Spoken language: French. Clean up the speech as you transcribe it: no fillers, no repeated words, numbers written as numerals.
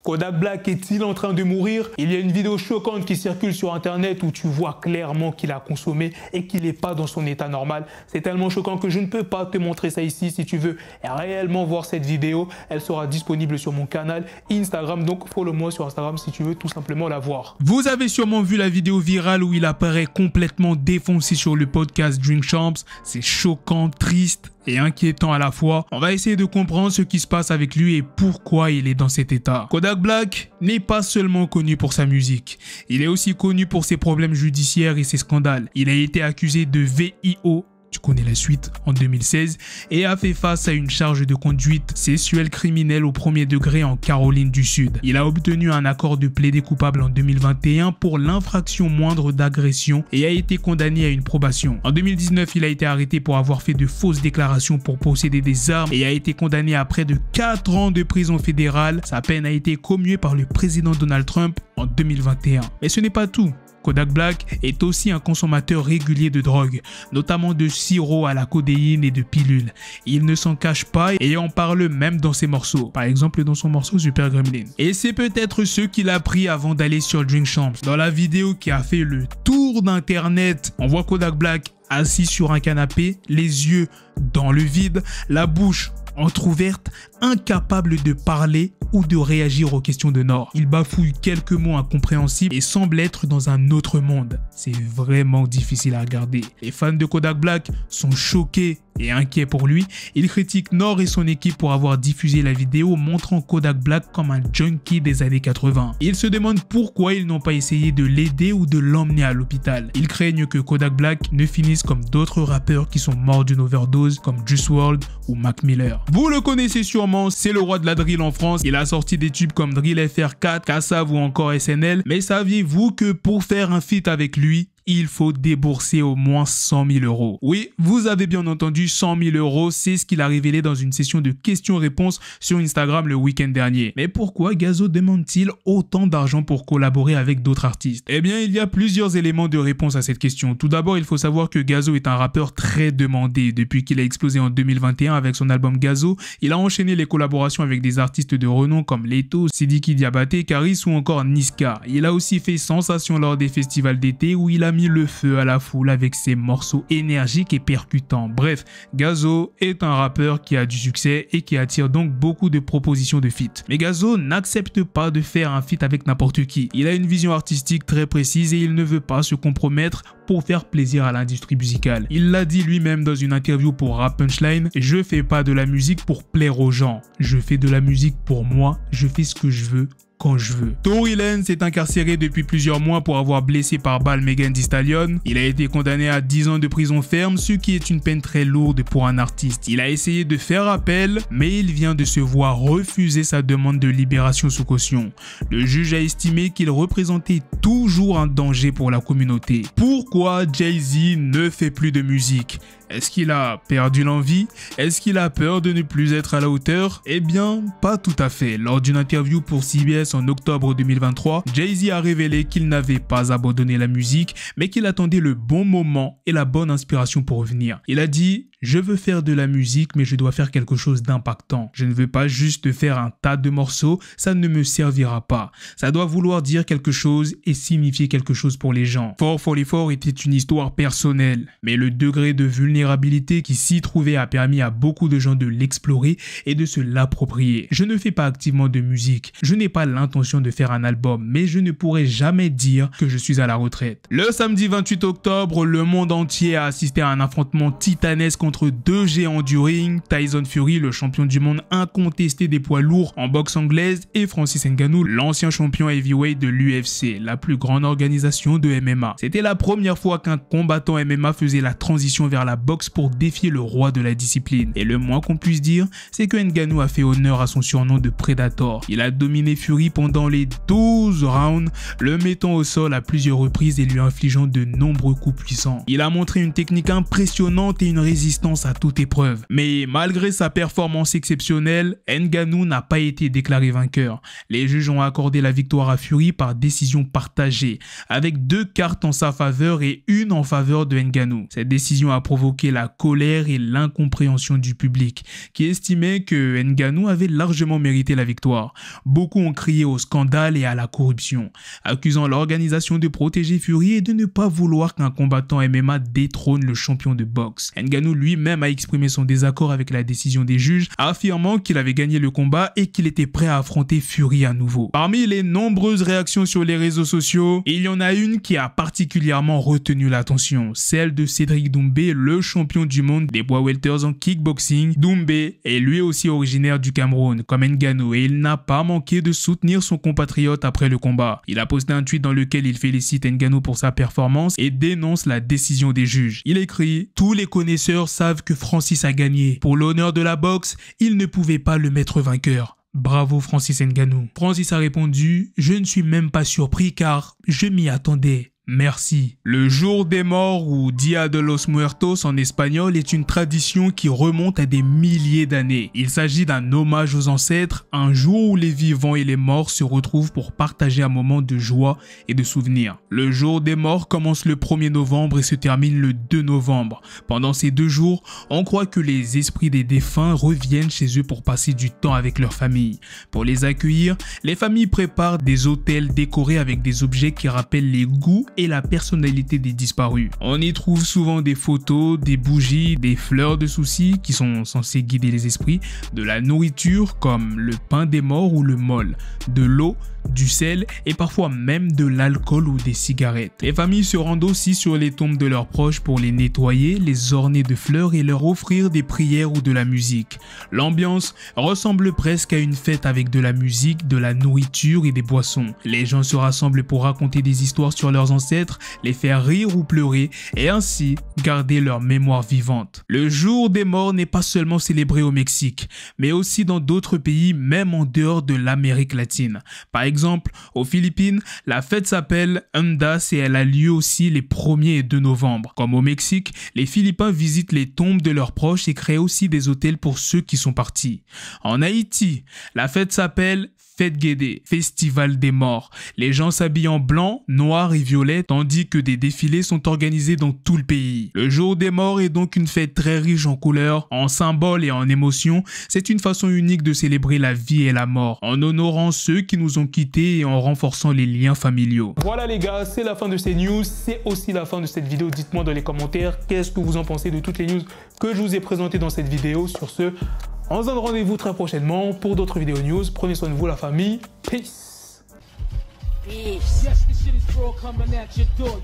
Kodak Black est-il en train de mourir? Il y a une vidéo choquante qui circule sur internet où tu vois clairement qu'il a consommé et qu'il n'est pas dans son état normal. C'est tellement choquant que je ne peux pas te montrer ça ici. Si tu veux réellement voir cette vidéo, elle sera disponible sur mon canal Instagram. Donc follow-moi sur Instagram si tu veux tout simplement la voir. Vous avez sûrement vu la vidéo virale où il apparaît complètement défoncé sur le podcast Drink Champs. C'est choquant, triste et inquiétant à la fois. On va essayer de comprendre ce qui se passe avec lui et pourquoi il est dans cet état. Kodak Black n'est pas seulement connu pour sa musique, il est aussi connu pour ses problèmes judiciaires et ses scandales. Il a été accusé de VIO, tu connais la suite, en 2016 et a fait face à une charge de conduite sexuelle criminelle au premier degré en Caroline du Sud. Il a obtenu un accord de plaidé coupable en 2021 pour l'infraction moindre d'agression et a été condamné à une probation. En 2019, il a été arrêté pour avoir fait de fausses déclarations pour posséder des armes et a été condamné à près de 4 ans de prison fédérale. Sa peine a été commuée par le président Donald Trump en 2021. Mais ce n'est pas tout. Kodak Black est aussi un consommateur régulier de drogue, notamment de sirop à la codéine et de pilules. Il ne s'en cache pas et en parle même dans ses morceaux, par exemple dans son morceau Super Gremlin. Et c'est peut-être ce qu'il a pris avant d'aller sur Drink Champs. Dans la vidéo qui a fait le tour d'internet, on voit Kodak Black assis sur un canapé, les yeux dans le vide, la bouche entrouverte, incapable de parler ou de réagir aux questions de Nord. Il bafouille quelques mots incompréhensibles et semble être dans un autre monde. C'est vraiment difficile à regarder. Les fans de Kodak Black sont choqués et inquiets pour lui. Ils critiquent Nord et son équipe pour avoir diffusé la vidéo montrant Kodak Black comme un junkie des années 80. Ils se demandent pourquoi ils n'ont pas essayé de l'aider ou de l'emmener à l'hôpital. Ils craignent que Kodak Black ne finisse comme d'autres rappeurs qui sont morts d'une overdose comme Juice WRLD ou Mac Miller. Vous le connaissez sûrement, c'est le roi de la drill en France. Il a sorti des tubes comme Drill FR4, Kassav ou encore SNL. Mais saviez-vous que pour faire un feat avec lui, il faut débourser au moins 100 000 euros. Oui, vous avez bien entendu, 100 000 euros, c'est ce qu'il a révélé dans une session de questions-réponses sur Instagram le week-end dernier. Mais pourquoi Gazo demande-t-il autant d'argent pour collaborer avec d'autres artistes? Eh bien, il y a plusieurs éléments de réponse à cette question. Tout d'abord, il faut savoir que Gazo est un rappeur très demandé. Depuis qu'il a explosé en 2021 avec son album Gazo, il a enchaîné les collaborations avec des artistes de renom comme Leto, Sidiki Diabaté, Karis ou encore Niska. Il a aussi fait sensation lors des festivals d'été où il a mis le feu à la foule avec ses morceaux énergiques et percutants. Bref, Gazo est un rappeur qui a du succès et qui attire donc beaucoup de propositions de feat. Mais Gazo n'accepte pas de faire un feat avec n'importe qui. Il a une vision artistique très précise et il ne veut pas se compromettre pour faire plaisir à l'industrie musicale. Il l'a dit lui-même dans une interview pour Rap Punchline, « Je fais pas de la musique pour plaire aux gens. Je fais de la musique pour moi. Je fais ce que je veux. Quand je veux. » Tory Lanez est incarcéré depuis plusieurs mois pour avoir blessé par balle Megan Thee Stallion. Il a été condamné à 10 ans de prison ferme, ce qui est une peine très lourde pour un artiste. Il a essayé de faire appel, mais il vient de se voir refuser sa demande de libération sous caution. Le juge a estimé qu'il représentait toujours un danger pour la communauté. Pourquoi Jay-Z ne fait plus de musique? Est-ce qu'il a perdu l'envie? Est-ce qu'il a peur de ne plus être à la hauteur? Eh bien, pas tout à fait. Lors d'une interview pour CBS en octobre 2023, Jay-Z a révélé qu'il n'avait pas abandonné la musique, mais qu'il attendait le bon moment et la bonne inspiration pour revenir. Il a dit: « Je veux faire de la musique, mais je dois faire quelque chose d'impactant. Je ne veux pas juste faire un tas de morceaux, ça ne me servira pas. Ça doit vouloir dire quelque chose et signifier quelque chose pour les gens. 444 était une histoire personnelle, mais le degré de vulnérabilité qui s'y trouvait a permis à beaucoup de gens de l'explorer et de se l'approprier. Je ne fais pas activement de musique, je n'ai pas l'intention de faire un album, mais je ne pourrai jamais dire que je suis à la retraite. » Le samedi 28 octobre, le monde entier a assisté à un affrontement titanesque entre deux géants du ring, Tyson Fury, le champion du monde incontesté des poids lourds en boxe anglaise, et Francis Ngannou, l'ancien champion heavyweight de l'UFC, la plus grande organisation de MMA. C'était la première fois qu'un combattant MMA faisait la transition vers la boxe pour défier le roi de la discipline. Et le moins qu'on puisse dire, c'est que Ngannou a fait honneur à son surnom de Predator. Il a dominé Fury pendant les 12 rounds, le mettant au sol à plusieurs reprises et lui infligeant de nombreux coups puissants. Il a montré une technique impressionnante et une résistance résistance à toute épreuve. Mais malgré sa performance exceptionnelle, Ngannou n'a pas été déclaré vainqueur. Les juges ont accordé la victoire à Fury par décision partagée, avec 2 cartes en sa faveur et 1 en faveur de Ngannou. Cette décision a provoqué la colère et l'incompréhension du public, qui estimait que Ngannou avait largement mérité la victoire. Beaucoup ont crié au scandale et à la corruption, accusant l'organisation de protéger Fury et de ne pas vouloir qu'un combattant MMA détrône le champion de boxe. Ngannou lui-même a exprimé son désaccord avec la décision des juges, affirmant qu'il avait gagné le combat et qu'il était prêt à affronter Fury à nouveau. Parmi les nombreuses réactions sur les réseaux sociaux, il y en a une qui a particulièrement retenu l'attention, celle de Cédric Doumbé, le champion du monde des poids welters en kickboxing. Doumbé est lui aussi originaire du Cameroun, comme Ngannou, et il n'a pas manqué de soutenir son compatriote après le combat. Il a posté un tweet dans lequel il félicite Ngannou pour sa performance et dénonce la décision des juges. Il écrit « Tous les connaisseurs savent que Francis a gagné. Pour l'honneur de la boxe, il ne pouvait pas le mettre vainqueur. Bravo Francis Ngannou. » Francis a répondu « Je ne suis même pas surpris car je m'y attendais. Merci. » Le jour des morts ou Dia de los Muertos en espagnol est une tradition qui remonte à des milliers d'années. Il s'agit d'un hommage aux ancêtres, un jour où les vivants et les morts se retrouvent pour partager un moment de joie et de souvenirs. Le jour des morts commence le 1er novembre et se termine le 2 novembre. Pendant ces 2 jours, on croit que les esprits des défunts reviennent chez eux pour passer du temps avec leur famille. Pour les accueillir, les familles préparent des autels décorés avec des objets qui rappellent les goûts et la personnalité des disparus. On y trouve souvent des photos, des bougies, des fleurs de soucis qui sont censées guider les esprits, de la nourriture comme le pain des morts ou le mol, de l'eau, du sel et parfois même de l'alcool ou des cigarettes. Les familles se rendent aussi sur les tombes de leurs proches pour les nettoyer, les orner de fleurs et leur offrir des prières ou de la musique. L'ambiance ressemble presque à une fête avec de la musique, de la nourriture et des boissons. Les gens se rassemblent pour raconter des histoires sur leurs ancêtres, les faire rire ou pleurer et ainsi garder leur mémoire vivante. Le jour des morts n'est pas seulement célébré au Mexique, mais aussi dans d'autres pays, même en dehors de l'Amérique latine. Par exemple, aux Philippines, la fête s'appelle Undas et elle a lieu aussi les 1er et 2 novembre. Comme au Mexique, les Philippins visitent les tombes de leurs proches et créent aussi des hôtels pour ceux qui sont partis. En Haïti, la fête s'appelle Fête Guédé, Festival des morts. Les gens s'habillent en blanc, noir et violet, tandis que des défilés sont organisés dans tout le pays. Le jour des morts est donc une fête très riche en couleurs, en symboles et en émotions. C'est une façon unique de célébrer la vie et la mort, en honorant ceux qui nous ont quittés et en renforçant les liens familiaux. Voilà les gars, c'est la fin de ces news, c'est aussi la fin de cette vidéo. Dites-moi dans les commentaires qu'est-ce que vous en pensez de toutes les news que je vous ai présentées dans cette vidéo. Sur ce, on se donne rendez-vous très prochainement pour d'autres vidéos news. Prenez soin de vous, la famille. Peace. Yes, this shit is raw coming at your door.